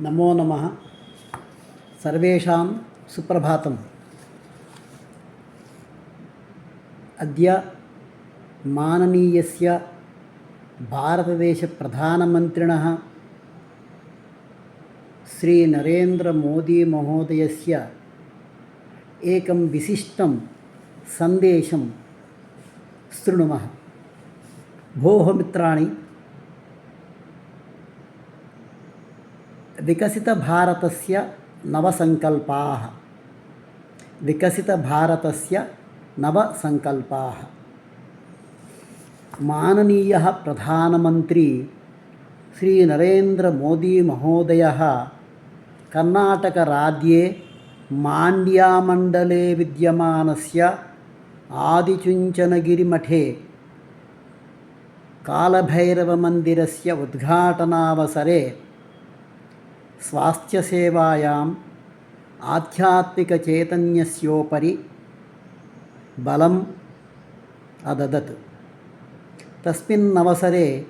नमो नमः। सर्वेषां सुप्रभातम्। अद्य माननीयस्य भारतदेशप्रधानमन्त्रिणः श्री नरेन्द्रमोदीमहोदयस्य एकं विशिष्टं सन्देशं शृणुमः। भोः मित्राणि, विकसितभारतस्य नवसङ्कल्पाः। विकसितभारतस्य नवसङ्कल्पाः। माननीयः प्रधानमन्त्री श्री नरेन्द्रमोदीमहोदयः कर्नाटकराज्ये माण्ड्यामण्डले विद्यमानस्य आदिचुञ्चनगिरिमठे कालभैरवमन्दिरस्य उद्घाटनावसरे स्वास्थ्यसेवायाम् आध्यात्मिकचैतन्यस्योपरि बलम् अददत्। तस्मिन्नवसरे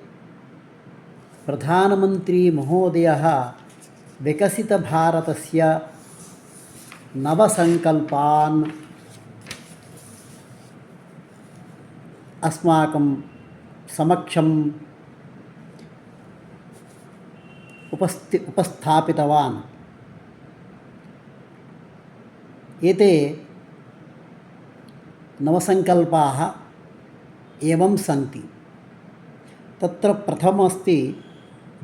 प्रधानमन्त्री महोदयः विकसितभारतस्य नवसङ्कल्पान् अस्माकं समक्षम् उपस्थापितवान्। एते नवसङ्कल्पाः एवं सन्ति। तत्र प्रथममस्ति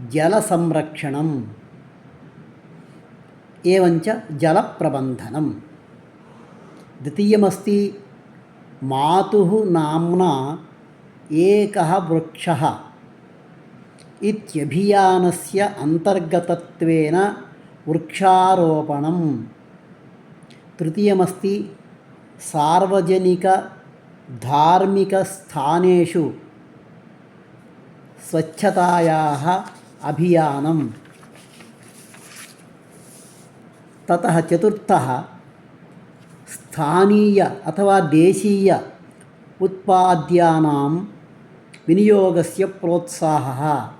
जलसंरक्षणम्, एवञ्च जलप्रबन्धनम्। द्वितीयमस्ति मातुः नाम्ना एकः वृक्षः इत्यभियानस्य अन्तर्गतत्वेन वृक्षारोपणम्। तृतीयमस्ति सार्वजनिकधार्मिकस्थानेषु स्वच्छतायाः अभियानम्। ततः चतुर्थः स्थानीय अथवा देशीय उत्पाद्यानां विनियोगस्य प्रोत्साहः।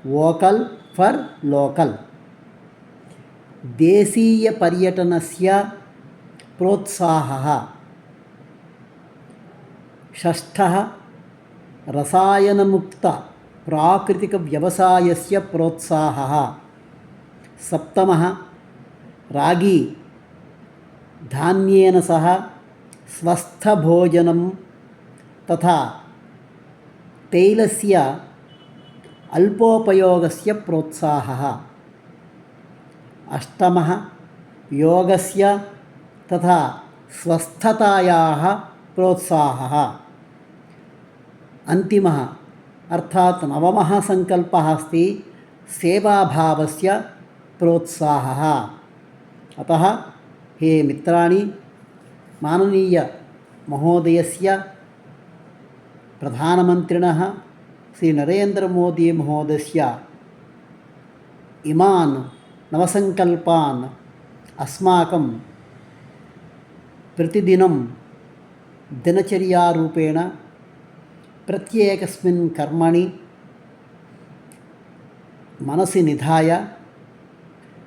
Vocal for local. देशीयपर्यटनस्य प्रोत्साहः। षष्ठः रसायनमुक्तप्राकृतिकव्यवसायस्य प्रोत्साहः। सप्तमः रागी धान्येन सह स्वस्थभोजनं तथा तैलस्य अल्पोपयोगस्य प्रोत्साहः। अष्टमः योगस्य तथा स्वस्थतायाः प्रोत्साहः। अन्तिमः अर्थात् नवमः सङ्कल्पः अस्ति सेवाभावस्य प्रोत्साहः। अतः हे मित्राणि, माननीय महोदयस्य प्रधानमन्त्रिणः श्री नरेन्द्रमोदी महोदयस्य इमान् नवसङ्कल्पान् अस्माकं प्रतिदिनं दिनचर्यारूपेण प्रत्येकस्मिन् कर्मणि मनसि निधाय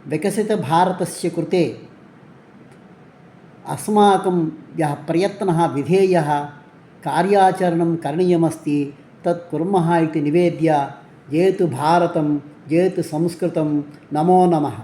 विकसितभारतस्य कृते अस्माकं यः प्रयत्नः विधेयः, कार्याचरणं करणीयमस्ति, तत् कुर्मः इति निवेद्य जयतु भारतं, जयतु संस्कृतं। नमो नमः।